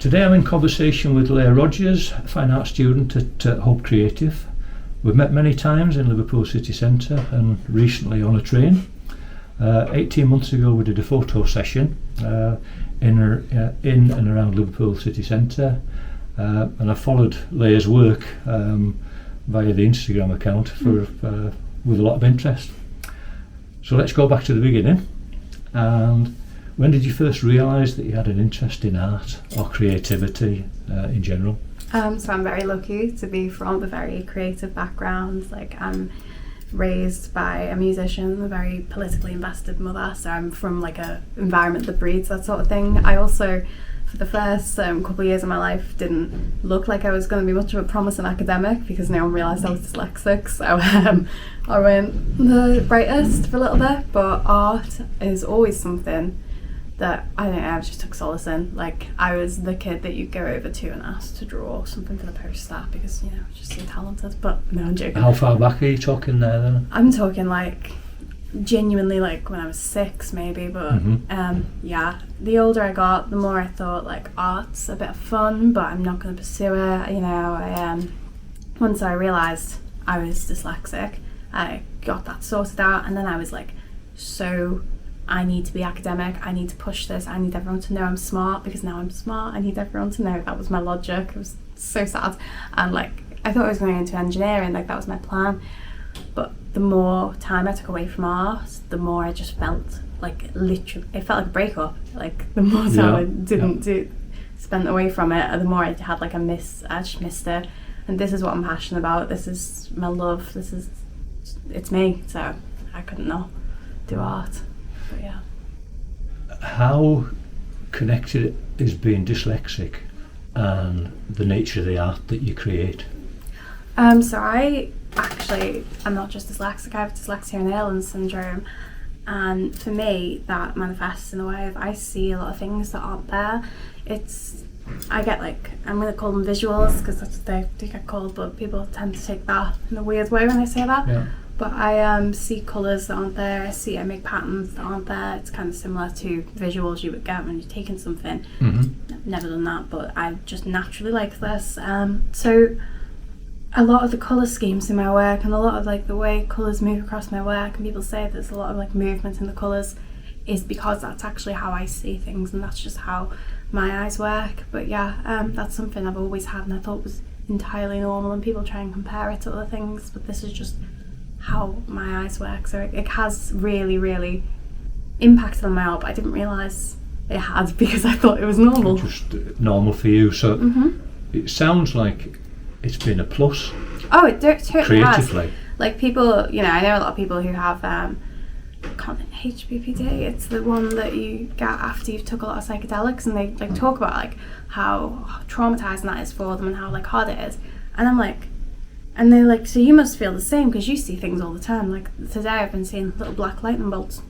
Today I'm in conversation with Leah Rogers, a fine art student at Hope Creative. We've met many times in Liverpool city centre and recently on a train. 18 months ago we did a photo session in and around Liverpool city centre, and I followed Leah's work via the Instagram account with a lot of interest. So let's go back to the beginning. And when did you first realise that you had an interest in art or creativity in general? So I'm very lucky to be from a very creative background. Like, I'm raised by a musician, a very politically invested mother, so I'm from like a environment that breeds that sort of thing. I also, for the first couple of years of my life, didn't look like I was going to be much of a promising academic because no one realised I was dyslexic, so I weren't the brightest for a little bit, but art is always something that I don't know, I just took solace in. Like, I was the kid that you'd go over to and ask to draw something for the poster because, you know, just so talented. But no, I'm joking. How far back are you talking there then? I'm talking like genuinely like when I was 6 maybe, but yeah, the older I got, the more I thought like art's a bit of fun, but I'm not going to pursue it. You know, once I realised I was dyslexic, I got that sorted out, and then I was like, so I need to be academic, I need to push this, I need everyone to know I'm smart because now I'm smart, I need everyone to know. That was my logic. It was so sad, and like I thought I was going into engineering, like that was my plan, but the more time I took away from art, the more I just felt like literally, it felt like a breakup. Like the more time I didn't spend away from it, the more I had like I just missed it. And this is what I'm passionate about, this is my love, it's me, so I couldn't not do art. But yeah. How connected is being dyslexic and the nature of the art that you create? So I'm not just dyslexic, I have dyslexia and Ehlers syndrome, and for me that manifests in a way of I see a lot of things that aren't there. I get like, I'm going to call them visuals because that's what they do get called, but people tend to take that in a weird way when I say that. Yeah. But I see colours that aren't there, I make patterns that aren't there. It's kind of similar to visuals you would get when you're taking something. I've never done that, but I just naturally like this. So a lot of the colour schemes in my work and a lot of like the way colours move across my work, and people say there's a lot of like movement in the colours, is because that's actually how I see things, and that's just how my eyes work. But yeah, that's something I've always had and I thought was entirely normal, and people try and compare it to other things, but this is just how my eyes work. So it has really, really impacted on my art, but I didn't realise it had because I thought it was normal. Just normal for you. So it sounds like it's been a plus. Oh, it totally creatively has. Like people, you know, I know a lot of people who have HBPD. It's the one that you get after you've took a lot of psychedelics, and they like talk about like how traumatizing that is for them and how like hard it is. And I'm like, and they're like, so you must feel the same because you see things all the time. Like today I've been seeing little black lightning bolts,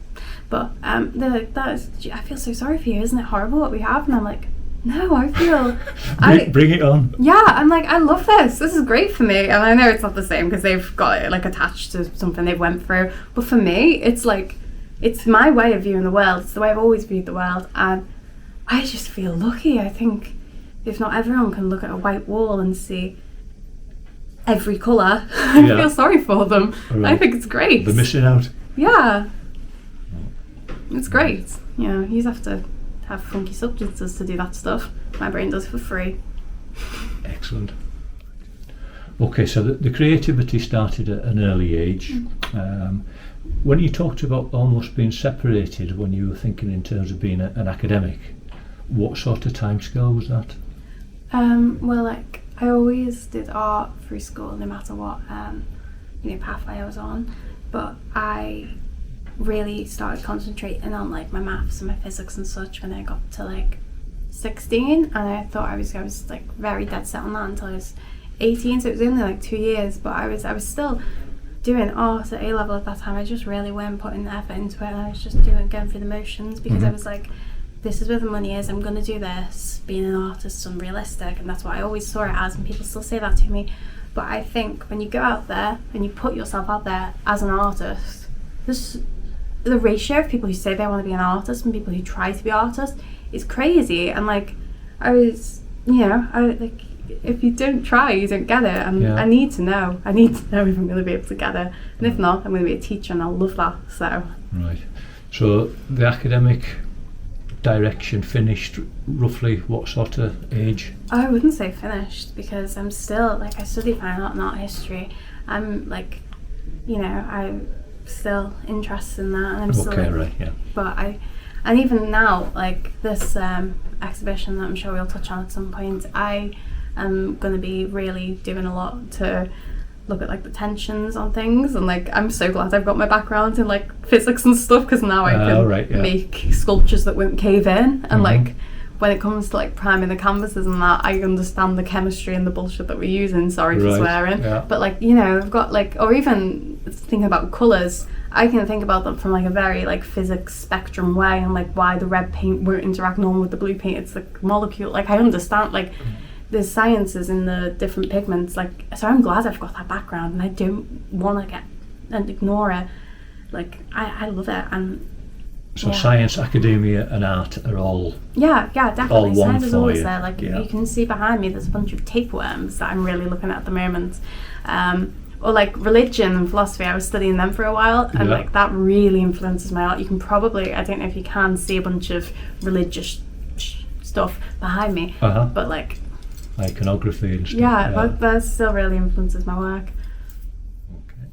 but they're like, I feel so sorry for you, isn't it horrible what we have? And I'm like, no, I feel bring it on. Yeah, I'm like, I love this is great for me. And I know it's not the same because they've got it like attached to something they've went through, but for me it's like, it's my way of viewing the world, it's the way I've always viewed the world, and I just feel lucky. I think if not everyone can look at a white wall and see every colour, I feel sorry for them. Right. I think it's great. They're missing out. Yeah, it's great. You know, you just have to have funky substances to do that stuff. My brain does it for free. Excellent. Okay, so the creativity started at an early age. When you talked about almost being separated when you were thinking in terms of being an academic, what sort of timescale was that? Well, like I always did art through school, no matter what pathway I was on. But I really started concentrating on like my maths and my physics and such when I got to like 16, and I thought I was like very dead set on that until I was 18. So it was only like 2 years, but I was still doing art at A level at that time. I just really weren't putting the effort into it, and I was just going through the motions because I was like, this is where the money is, I'm going to do this. Being an artist is unrealistic, and that's what I always saw it as, and people still say that to me. But I think when you go out there and you put yourself out there as an artist, the ratio of people who say they want to be an artist and people who try to be artists is crazy. And like I was if you don't try, you don't get it, and I need to know if I'm going to be able to get it, and if not, I'm going to be a teacher, and I'll love that. So right, so the academic direction finished roughly what sort of age? I wouldn't say finished, because I'm still I study fine art and art history. I'm I'm still interested in that, and I'm still right, yeah. But and even now, this exhibition that I'm sure we'll touch on at some point, I am going to be really doing a lot to look at the tensions on things, and I'm so glad I've got my background in physics and stuff, because now I can make sculptures that won't cave in, and when it comes to priming the canvases and that, I understand the chemistry and the bullshit that we're using, sorry for swearing, but I've got or even thinking about colours, I can think about them from a very physics spectrum way, and why the red paint won't interact normal with the blue paint. It's the molecule, I understand there's sciences in the different pigments, so I'm glad I've got that background, and I don't want to get and ignore it. I love it. And so science, academia and art are all definitely all one science is always you. There. You can see behind me there's a bunch of tapeworms that I'm really looking at the moment, or religion and philosophy. I was studying them for a while, and that really influences my art. You can probably, I don't know if you can see a bunch of religious stuff behind me, but iconography and stuff. That still really influences my work. Okay.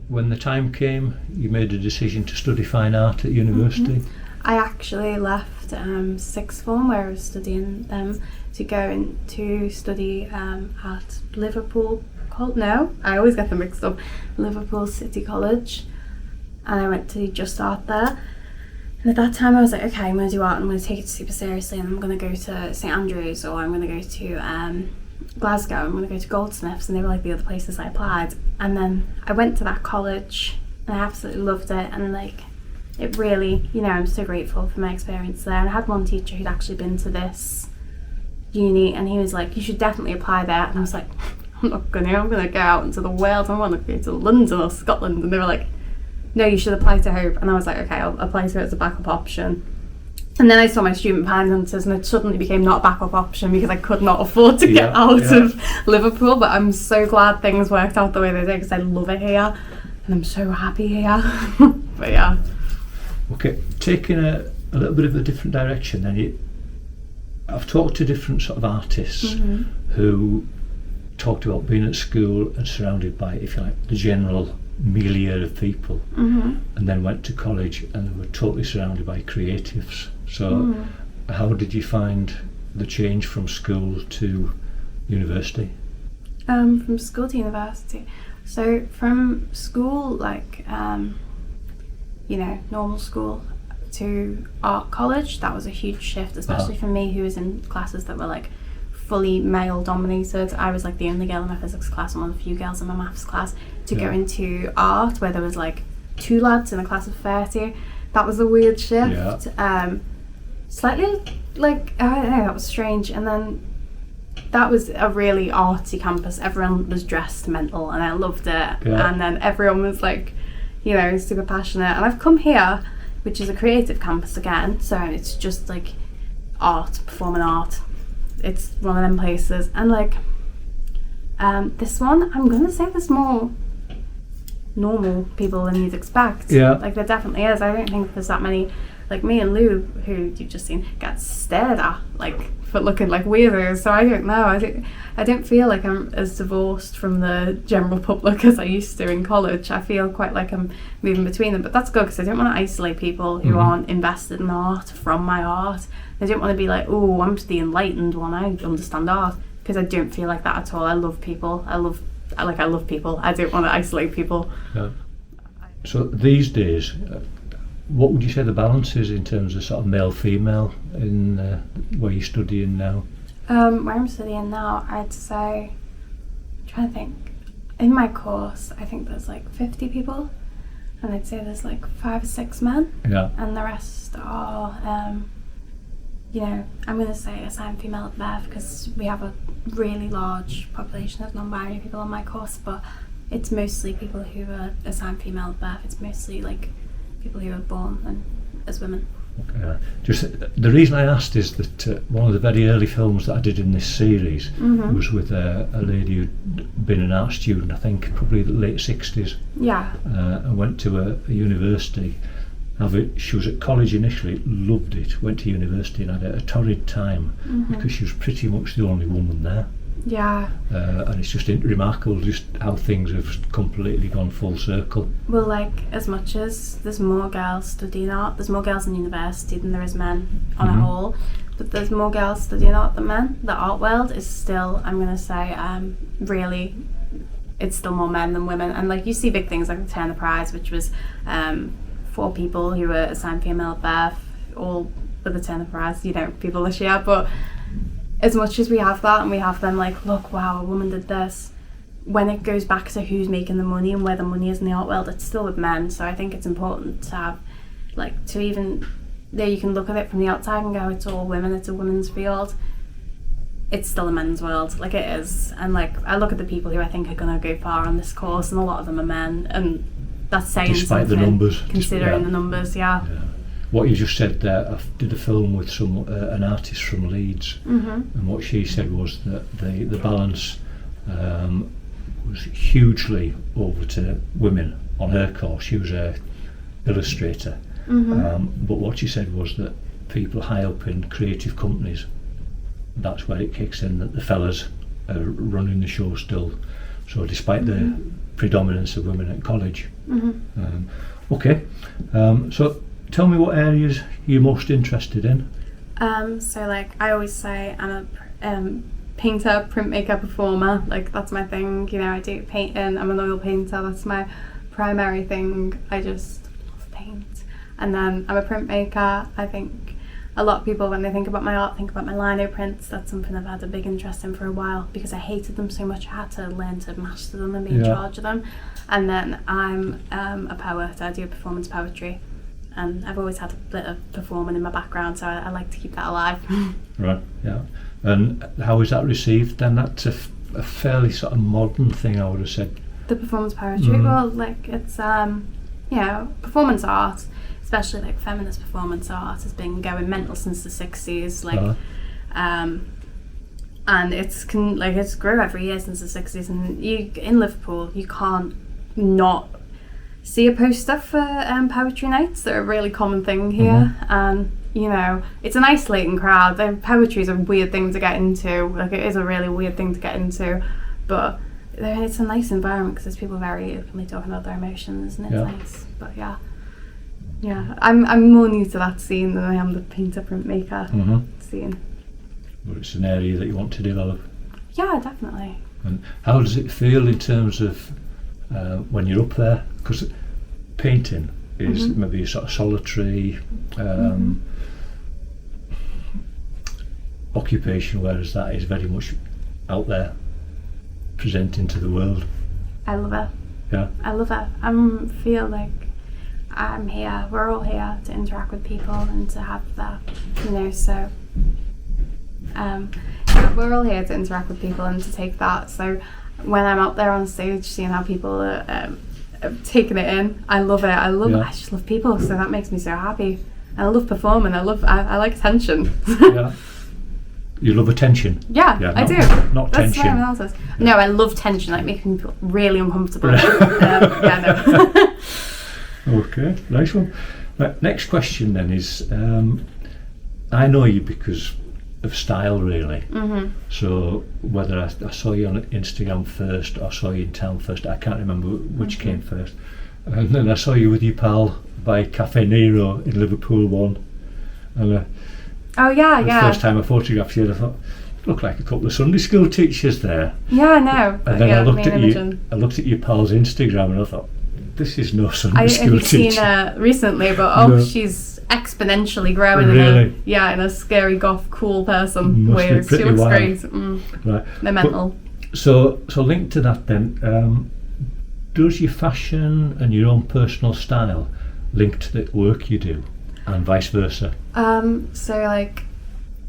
When the time came, you made a decision to study fine art at university. I actually left sixth form, where I was studying them, to go into study at Liverpool. I always get them mixed up. Liverpool City College, and I went to just art there. And at that time I was okay, I'm going to do art, and I'm going to take it super seriously, and I'm going to go to St Andrews, or I'm going to go to Glasgow, I'm going to go to Goldsmiths, and they were the other places I applied. And then I went to that college, and I absolutely loved it, and it really, I'm so grateful for my experience there. And I had one teacher who'd actually been to this uni, and he was you should definitely apply there. And I was I'm not going to, I'm going to go out into the world, I want to go to London or Scotland. And they were no, you should apply to Hope. And I was okay, I'll apply to it as a backup option. And then I saw my student finances, and it suddenly became not a backup option, because I could not afford to get out of Liverpool. But I'm so glad things worked out the way they did, because I love it here, and I'm so happy here. But yeah. Okay, taking a little bit of a different direction then, I've talked to different sort of artists who talked about being at school and surrounded by, if you like, the general milieu of people, and then went to college and they were totally surrounded by creatives. So how did you find the change from school to university? From school to university. So from school, normal school, to art college, that was a huge shift, especially for me, who was in classes that were fully male dominated. I was the only girl in my physics class and one of the few girls in my maths class, to go into art, where there was 2 lads in a class of 30. That was a weird shift. Slightly I don't know, that was strange. And then that was a really arty campus. Everyone was dressed mental, and I loved it. And then everyone was super passionate. And I've come here, which is a creative campus again, so it's just art, performing art. It's one of them places, and this one, I'm gonna say there's more normal people than you'd expect. There definitely is. I don't think there's that many, me and Lou, who you've just seen, get stared at for looking like weirdos. So I don't know. I don't feel like I'm as divorced from the general public as I used to in college. I feel quite like I'm moving between them, but that's good, because I don't want to isolate people who aren't invested in art from my art. I don't want to be oh, I'm the enlightened one, I understand art, because I don't feel like that at all. I love people. I love people. I don't want to isolate people. So these days, what would you say the balance is in terms of sort of male-female in where you're studying now? Where I'm studying now, I'd say, I'm trying to think, in my course, I think there's 50 people, and I'd say there's 5 or 6 men, and the rest are I'm going to say assigned female at birth, because we have a really large population of non-binary people on my course, but it's mostly people who are assigned female at birth. It's mostly people who are born as women. Just the reason I asked is that one of the very early films that I did in this series was with a lady who'd been an art student, I think probably the late 60s, and went to a university. She was at college initially, loved it, went to university and had a torrid time because she was pretty much the only woman there. And it's just remarkable just how things have completely gone full circle. Well, like, as much as there's more girls studying art, there's more girls in university than there is men on a whole, but there's more girls studying art than men. The art world is still, I'm going to say, really, it's still more men than women. And like, you see big things like the Turner Prize, which was 4 people who were assigned female at birth, all with the Turner Prize, people this year, but as much as we have that and we have them like, look, wow, a woman did this, when it goes back to who's making the money and where the money is in the art world, it's still with men. So I think it's important to have, like, to even, there you can look at it from the outside and go, it's all women, it's a women's field. It's still a men's world, like it is. And like, I look at the people who I think are going to go far on this course, and a lot of them are men, and that's saying despite something, the numbers, considering the numbers. What you just said there, I did a film with an artist from Leeds, and what she said was that the balance was hugely over to women on her course. She was a illustrator, but what she said was that people high up in creative companies, that's where it kicks in, that the fellas are running the show still. So despite the predominance of women at college. So tell me what areas you're most interested in. So like, I always say I'm a painter, printmaker, performer. Like, that's my thing. I do painting. I'm an oil painter. That's my primary thing. I just love paint. And then I'm a printmaker. I think a lot of people, when they think about my art, think about my lino prints. That's something I've had a big interest in for a while because I hated them so much. I had to learn to master them and be in charge of them. And then I'm a poet. I do performance poetry. And I've always had a bit of performing in my background, so I like to keep that alive. Right, yeah. And how is that received then? That's a fairly sort of modern thing, I would have said. The performance poetry? Well, like, it's, performance art, especially like feminist performance art, has been going mental since the 60s. Like, and it's grew every year since the 60s. And in Liverpool, you can't not see a poster for poetry nights. They're a really common thing here, and it's an isolating crowd. Poetry is a weird thing to get into. Like, it is a really weird thing to get into, but it's a nice environment because there's people very openly talking about their emotions, and it's nice. But I'm more new to that scene than I am the painter printmaker scene. But it's an area that you want to develop. Yeah, definitely. And how does it feel in terms of when you're up there? Because painting is maybe a sort of solitary occupation, whereas that is very much out there, presenting to the world. I love it. Yeah. I love it. I feel like I'm here, we're all here to interact with people and to have that, so we're all here to interact with people and to take that. So when I'm out there on stage, seeing how people are taking it in, I love it. I just love people, so that makes me so happy. And I love performing. I like attention. Yeah. You love attention? Yeah, I do. Not That's tension. Else. No, I love tension, like making people really uncomfortable. No. Okay, nice one. Right, next question then is, I know you because of style, really. So whether I saw you on Instagram first or saw you in town first, I can't remember which came first. And then I saw you with your pal by Cafe Nero in Liverpool one. And the first time I photographed you, I thought, look like a couple of Sunday school teachers there. Yeah, I know. And then I looked at your pal's Instagram and I thought, this is no Sunday school teacher. I haven't seen her recently, but she's exponentially growing. Really? In a scary goth cool person. Must be she looks wild. great. Right. They're mental. So linked to that then, does your fashion and your own personal style link to the work you do, and vice versa? So like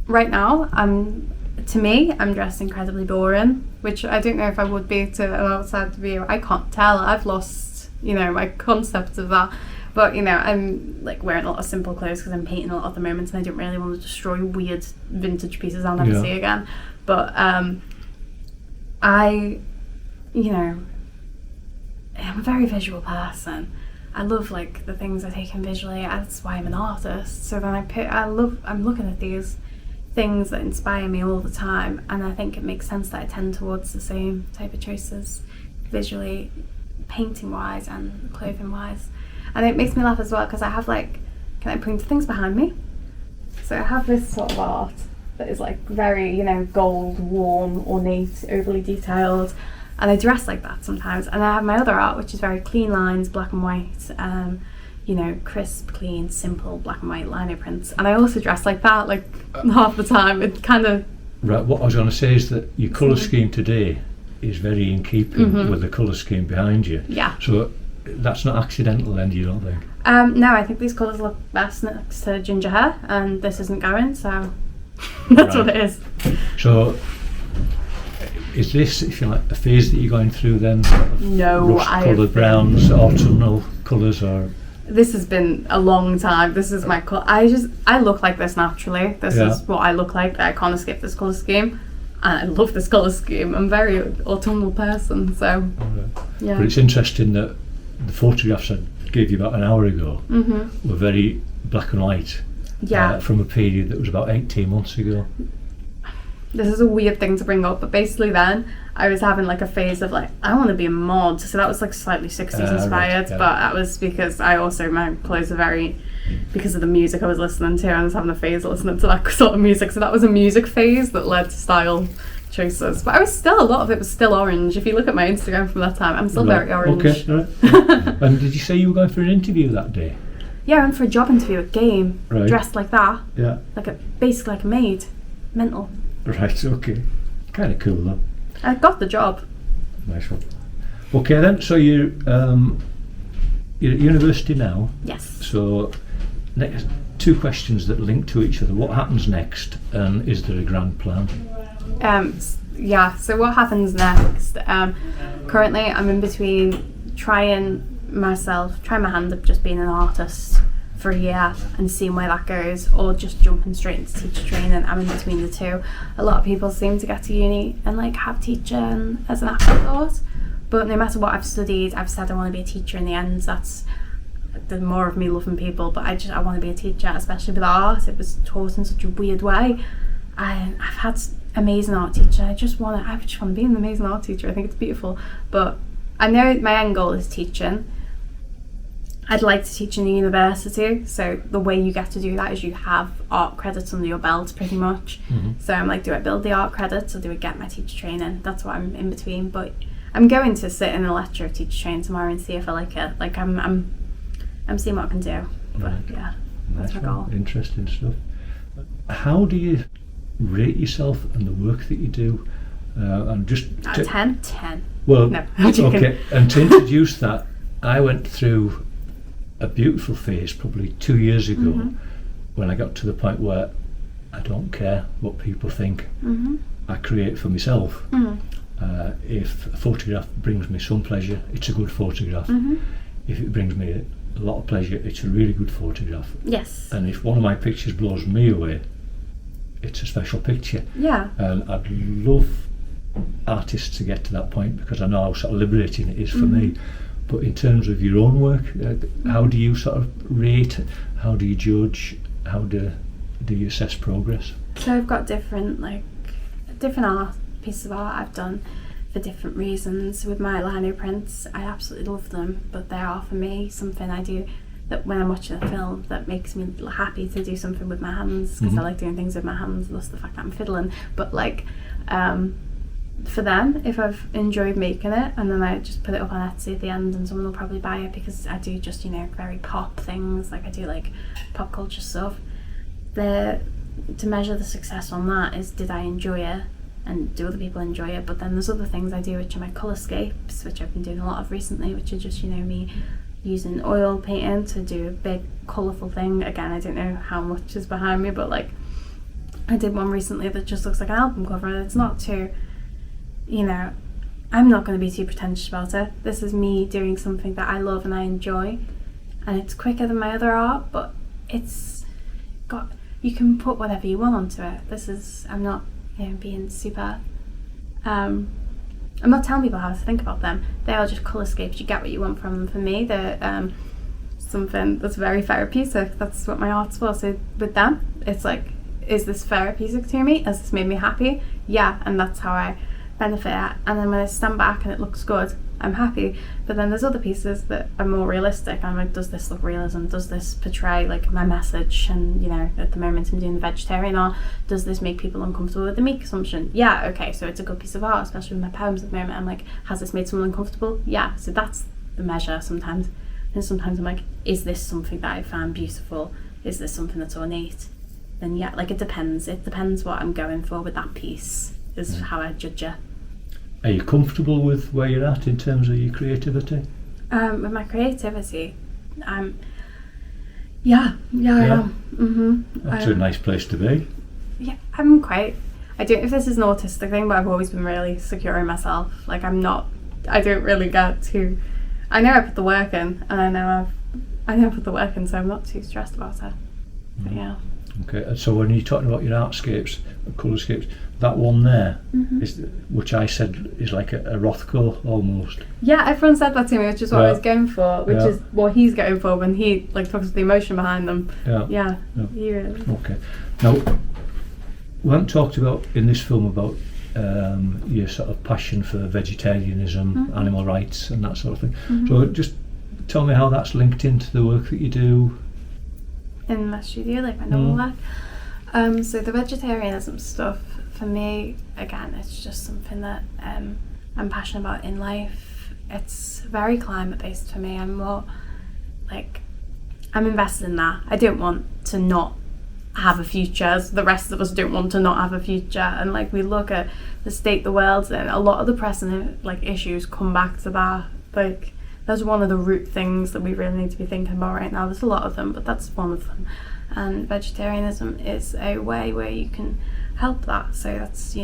right now, I'm dressed incredibly boring, which I don't know if I would be to an outside view. I can't tell. I've lost, my concept of that. But you know, I'm like wearing a lot of simple clothes because I'm painting a lot at the moment, and I don't really want to destroy weird vintage pieces I'll never see again. But I, you know, I'm a very visual person. I love like the things I take in visually. That's why I'm an artist. So then I'm looking at these things that inspire me all the time, and I think it makes sense that I tend towards the same type of choices visually, painting wise and clothing wise. And it makes me laugh as well because I have like, can I point to things behind me? So I have this sort of art that is like very, you know, gold, warm, ornate, overly detailed, and I dress like that sometimes. And I have my other art which is very clean lines, black and white, you know, crisp, clean, simple black and white lino prints, and I also dress like that like half the time. It kind of right. What I was going to say is that your colour scheme today is very in keeping with the colour scheme behind you. Yeah. So that's not accidental then, you don't think? No, I think these colours look best next to ginger hair, and this isn't going, so that's what it is. So is this, if you like, a phase that you're going through then? No, rust-coloured browns, autumnal colours, or? This has been a long time. This is my colour. I look like this naturally. This is what I look like. I can't escape this colour scheme. And I love this colour scheme. I'm a very autumnal person, so yeah. But it's interesting that the photographs I gave you about an hour ago were very black and white. Yeah. From a period that was about 18 months ago. This is a weird thing to bring up, but basically then I was having like a phase of like, I want to be a mod. So that was like slightly 60s inspired, but that was because my clothes are very, because of the music I was listening to, I was having a phase of listening to that sort of music. So that was a music phase that led to style choices. But a lot of it was still orange. If you look at my Instagram from that time, I'm still very orange. Okay, right. And did you say you were going for an interview that day? Yeah, I went for a job interview at Game, dressed like that. Yeah. Basically like a maid. Mental. Right, okay. Kind of cool though. I got the job. Nice one. Okay then, so you're at university now. Yes. So next, two questions that link to each other. What happens next, and is there a grand plan? Yeah, so what happens next? Currently I'm in between trying my hand at just being an artist for a year and seeing where that goes, or just jumping straight into teacher training. I'm in between the two. A lot of people seem to get to uni and like have teaching as an afterthought, but no matter what I've studied, I've said I want to be a teacher in the end. That's the more of me loving people, but I want to be a teacher, especially with art. It was taught in such a weird way. I've had amazing art teacher. I just want to be an amazing art teacher. I think it's beautiful, but I know my end goal is teaching. I'd like to teach in a university, so the way you get to do that is you have art credits under your belt pretty much. So I'm like, do I build the art credits or do I get my teacher training? That's what I'm in between, but I'm going to sit in a lecture of teacher training tomorrow and see if I like it. Like I'm seeing what I can do, but yeah, that's my goal. Interesting stuff. How do you rate yourself and the work that you do? And just 10. Well, no, I'm joking. Okay, and to introduce that, I went through a beautiful phase probably 2 years ago when I got to the point where I don't care what people think. I create for myself. If a photograph brings me some pleasure, it's a good photograph. If it brings me a lot of pleasure, it's a really good photograph. Yes. And if one of my pictures blows me away, it's a special picture. Yeah. And I'd love artists to get to that point, because I know how sort of liberating it is for me. But in terms of your own work, how do you sort of rate? How do you judge? How do you assess progress? So I've got different pieces of art I've done for different reasons. With my lino prints, I absolutely love them, but they are for me something I do that when I'm watching a film that makes me happy to do something with my hands, because I like doing things with my hands, thus the fact that I'm fiddling. But like for them, if I've enjoyed making it and then I just put it up on Etsy at the end and someone will probably buy it, because I do just, very pop things, like I do like pop culture stuff. To measure the success on that is, did I enjoy it and do other people enjoy it? But then there's other things I do which are my colorscapes, which I've been doing a lot of recently, which are just me using oil painting to do a big colourful thing. Again, I don't know how much is behind me, but like I did one recently that just looks like an album cover, and it's not too, I'm not going to be too pretentious about it. This is me doing something that I love and I enjoy, and it's quicker than my other art, but it's got, you can put whatever you want onto it. I'm not, being super, I'm not telling people how to think about them. They are just colorscapes. You get what you want from them. For me, they're something that's very therapeutic. That's what my art's for. So with them, it's like, is this therapeutic to me? Has this made me happy? Yeah, and that's how I benefit. And then when I stand back and it looks good, I'm happy. But then there's other pieces that are more realistic. I'm like, does this look realism? Does this portray like my message? And at the moment I'm doing the vegetarian art. Does this make people uncomfortable with the meat consumption? Yeah, okay, so it's a good piece of art, especially with my poems at the moment. I'm like, has this made someone uncomfortable? Yeah, so that's the measure sometimes. And sometimes I'm like, is this something that I find beautiful? Is this something that's ornate? Then yeah, like it depends what I'm going for with that piece is how I judge it. Are you comfortable with where you're at in terms of your creativity? With my creativity, yeah. I am. That's a nice place to be. Yeah, I don't know if this is an autistic thing, but I've always been really secure in myself. Like I don't really get too, I know I put the work in, and I know I put the work in, so I'm not too stressed about it. But yeah. Okay, and so when you're talking about your artscapes, colorscapes, that one there, is, which I said is like a Rothko almost. Yeah, everyone said that to me, which is what I was going for, which is what he's going for when he like talks about the emotion behind them. Yeah. Okay. Now, we haven't talked about in this film about your sort of passion for vegetarianism, animal rights, and that sort of thing. So just tell me how that's linked into the work that you do. In my studio, like my normal work. So the vegetarianism stuff, for me, again, it's just something that I'm passionate about in life. It's very climate based for me. I'm more like, I'm invested in that. I don't want to not have a future, as the rest of us don't want to not have a future. And like we look at the state the world's in, a lot of the pressing like issues come back to that. Like that's one of the root things that we really need to be thinking about right now. There's a lot of them, but that's one of them. And vegetarianism is a way where you can help that. So that's,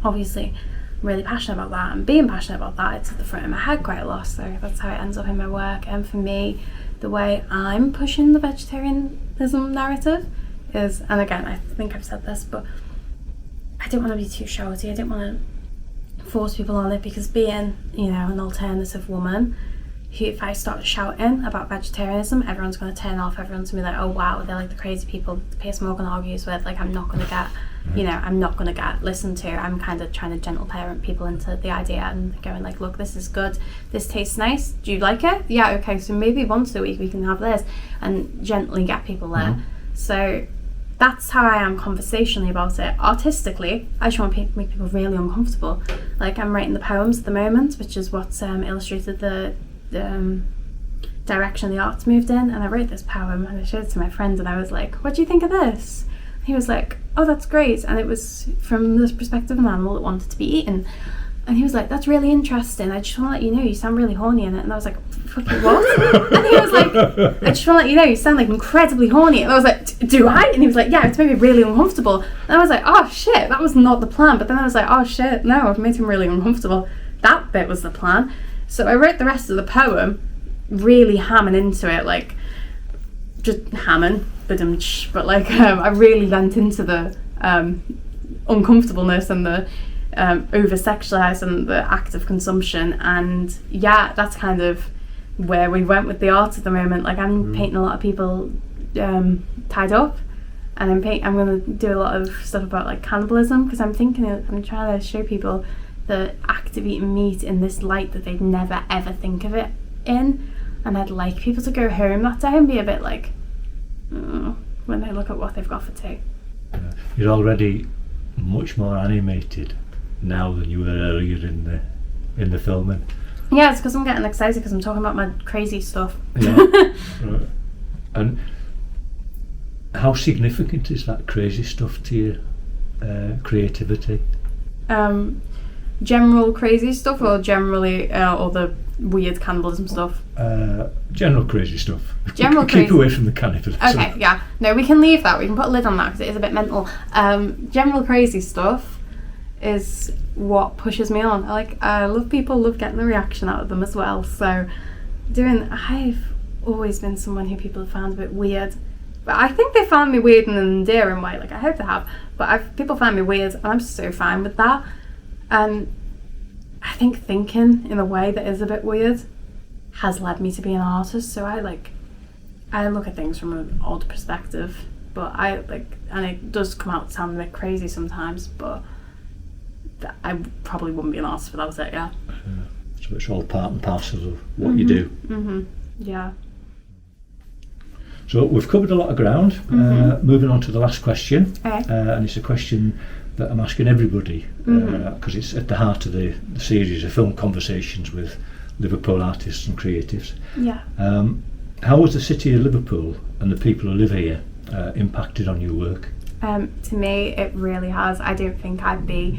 obviously I'm really passionate about that, and being passionate about that, it's at the front of my head quite a lot. So that's how it ends up in my work. And for me, the way I'm pushing the vegetarianism narrative is, and again, I think I've said this, but I don't want to be too shouty. I don't want to force people on it, because being, an alternative woman, who, if I start shouting about vegetarianism, everyone's going to turn off. Everyone's going to be like, oh wow, they're like the crazy people Piers Morgan argues with. Like I'm not going to get, I'm not going to get listened to. I'm kind of trying to gentle parent people into the idea and going like, look, this is good. This tastes nice. Do you like it? Yeah, okay. So maybe once a week we can have this, and gently get people there. So that's how I am conversationally about it. Artistically, I just want to make people really uncomfortable. Like I'm writing the poems at the moment, which is what's illustrated the direction the art's moved in. And I wrote this poem and I showed it to my friend, and I was like, what do you think of this? And he was like, oh, that's great. And it was from the perspective of an animal that wanted to be eaten. And he was like, that's really interesting. I just want to let you know you sound really horny in it. And I was like, fucking what? And he was like, I just want to let you know you sound like incredibly horny. And I was like, do I? And he was like, yeah, it's made me really uncomfortable. And I was like, oh shit, that was not the plan. But then I was like, oh shit, no, I've made him really uncomfortable. That bit was the plan. So I wrote the rest of the poem really hamming into it, like just hamming, but like I really leant into the uncomfortableness and the over-sexualised and the act of consumption. And yeah, that's kind of where we went with the art at the moment. Like I'm painting a lot of people tied up, and I'm going to do a lot of stuff about like cannibalism, because I'm trying to show people the act of eating meat in this light that they'd never ever think of it in. And I'd like people to go home that day and be a bit like, when they look at what they've got for tea. You're already much more animated now than you were earlier in the filming. Yeah, it's because I'm getting excited because I'm talking about my crazy stuff. Yeah. Right. And how significant is that crazy stuff to your creativity? General crazy stuff, or generally all the weird cannibalism stuff? General crazy stuff. General Keep away from the cannibalism. Okay, yeah. No, we can leave that. We can put a lid on that because it is a bit mental. General crazy stuff is what pushes me on. I love people, love getting the reaction out of them as well. So always been someone who people have found a bit weird. But I think they found me weird in an endearing way, like I hope they have. But people find me weird, and I'm so fine with that. And I think thinking in a way that is a bit weird has led me to be an artist. So I look at things from an odd perspective, but and it does come out sounding a bit crazy sometimes, but I probably wouldn't be an artist without it, yeah. So it's all part and parcel of what you do. Mm-hmm. Yeah. So we've covered a lot of ground. Moving on to the last question, Okay. And it's a question that I'm asking everybody because it's at the heart of the series of film conversations with Liverpool artists and creatives. Yeah. How was the city of Liverpool and the people who live here impacted on your work? To me, it really has. I don't think I'd be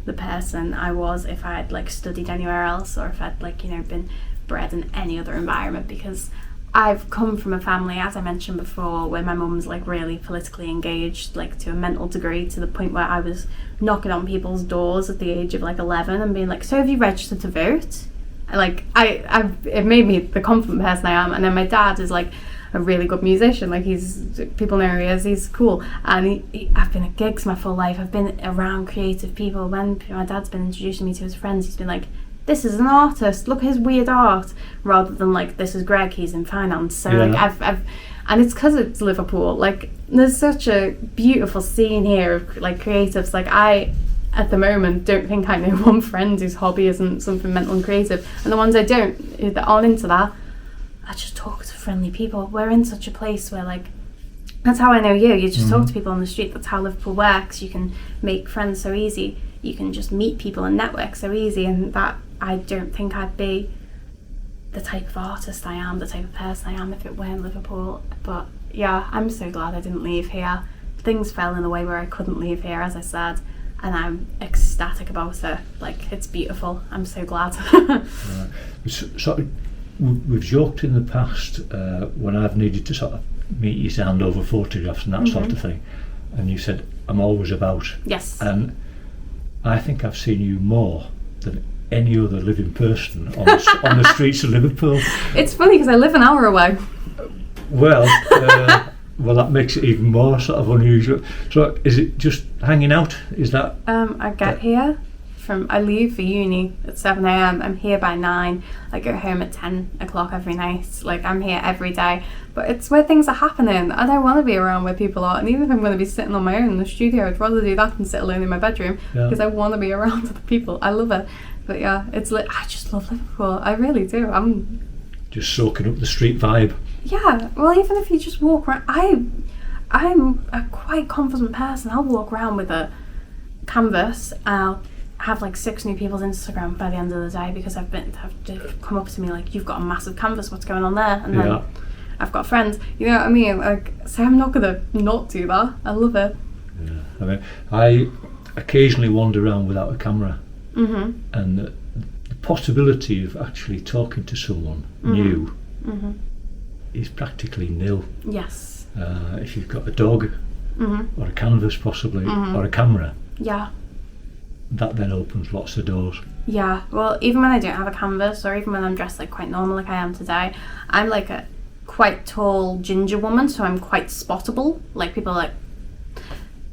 the person I was if I had studied anywhere else, or if I'd been bred in any other environment, because I've come from a family, as I mentioned before, where my mum's really politically engaged, to a mental degree, to the point where I was knocking on people's doors at the age of 11 and being like, so have you registered to vote? It made me the confident person I am. And then my dad is a really good musician, people know who he is, he's cool, and I've been at gigs my full life, I've been around creative people. When my dad's been introducing me to his friends, he's been like, this is an artist, look at his weird art, rather than this is Greg, he's in finance. So I've and it's because it's Liverpool, there's such a beautiful scene here of creatives. I at the moment don't think I know one friend whose hobby isn't something mental and creative, and the ones I don't, that aren't into that, I just talk to friendly people. We're in such a place where that's how I know you just talk to people on the street. That's how Liverpool works. You can make friends so easy, you can just meet people and network so easy, and that I don't think I'd be the type of artist I am, the type of person I am, if it weren't Liverpool. But yeah, I'm so glad I didn't leave here. Things fell in a way where I couldn't leave here, as I said, and I'm ecstatic about it. It's beautiful. I'm so glad. We've joked in the past when I've needed to meet you to hand over photographs and that sort of thing, and you said, I'm always about. Yes. And I think I've seen you more than any other living person on the streets of Liverpool. It's funny because I live an hour away. Well, that makes it even more unusual. So is it just hanging out? Is that? I get here I leave for uni at 7 a.m. I'm here by 9. I go home at 10 o'clock every night. I'm here every day. But it's where things are happening. I don't want to be around where people are. And even if I'm going to be sitting on my own in the studio, I'd rather do that than sit alone in my bedroom, because I want to be around other people. I love it. But yeah, I just love Liverpool. I really do. I'm just soaking up the street vibe. Yeah. Well, even if you just walk around, I'm a quite confident person. I'll walk around with a canvas. I'll have 6 new people's Instagram by the end of the day, because have come up to me you've got a massive canvas, what's going on there? And then I've got friends, you know what I mean? So I'm not gonna not do that. I love it. Yeah, I occasionally wander around without a camera, and the possibility of actually talking to someone new is practically nil. Yes. If you've got a dog, or a canvas possibly, or a camera. Yeah. That then opens lots of doors. Yeah, well, even when I don't have a canvas, or even when I'm dressed quite normal like I am today, I'm a quite tall ginger woman, so I'm quite spottable. People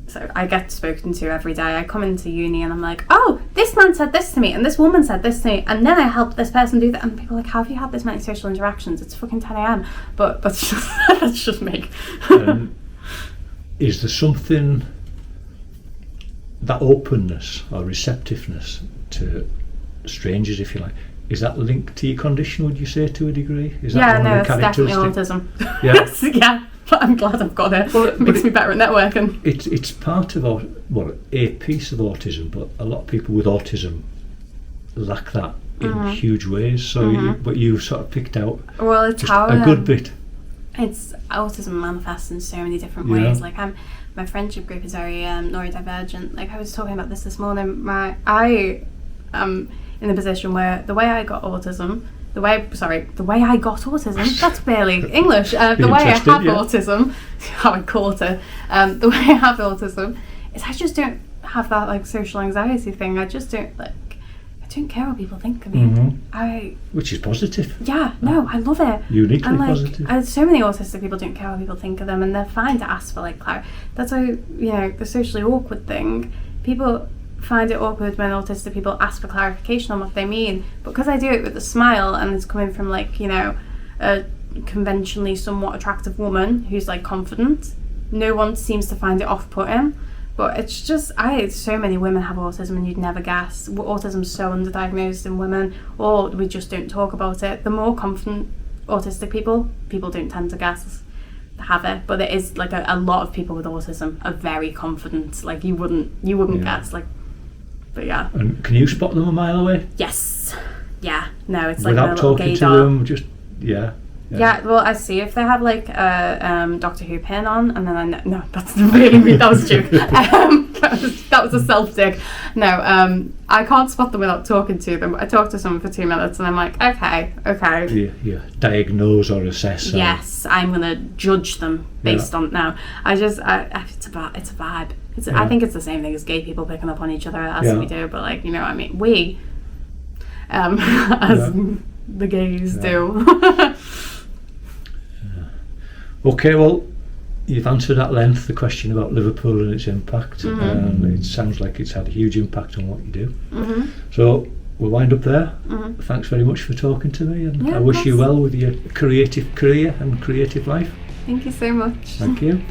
so I get spoken to every day. I come into uni and I'm like, oh, this man said this to me, and this woman said this to me, and then I helped this person do that, and people are like, how have you had this many social interactions? It's fucking 10 a.m. But that's just me. Is there something, that openness or receptiveness to strangers, if you like, is that linked to your condition, would you say, to a degree? Is that one of the it's definitely autism. Yeah. Yeah, but I'm glad I've got it. It makes me better at networking. It's part of a piece of autism, but a lot of people with autism lack that in huge ways. So, you sort of picked out it's just a good bit. It's autism manifests in so many different ways. My friendship group is very neurodivergent. I was talking about this morning. I am in a position where the way I got autism, that's barely English. The way I have autism, how I caught it, the way I have autism is I just don't have that social anxiety thing. I just don't I don't care what people think of me. Which is positive. Yeah, no, I love it. Uniquely and positive. So many autistic people don't care what people think of them, and they're fine to ask for like clarity. That's why, you know, the socially awkward thing, people find it awkward when autistic people ask for clarification on what they mean, but because I do it with a smile and it's coming from like, you know, a conventionally somewhat attractive woman who's like confident, no one seems to find it off-putting. But it's just, so many women have autism and you'd never guess. Autism's so underdiagnosed in women, or we just don't talk about it. The more confident autistic people don't tend to guess have it. But there is like a lot of people with autism are very confident. Like you wouldn't guess. Like, but yeah. And can you spot them a mile away? Yes. Yeah. No, it's like without talking to them, just Yeah, well, I see if they have like a Doctor Who pin on, and then I know, no, that's really weird. That was a joke. That was a self dig. No, I can't spot them without talking to them. I talk to someone for 2 minutes, and I'm like, okay. Yeah, diagnose or assess. Yes, I'm gonna judge them based on now. It's a vibe. I think it's the same thing as gay people picking up on each other as we do, but like, you know what I mean? We, as the gays do. Okay, well, you've answered at length the question about Liverpool and its impact, and it sounds like it's had a huge impact on what you do. So we'll wind up there. Thanks very much for talking to me, and I wish you well with your creative career and creative life. Thank you so much. Thank you.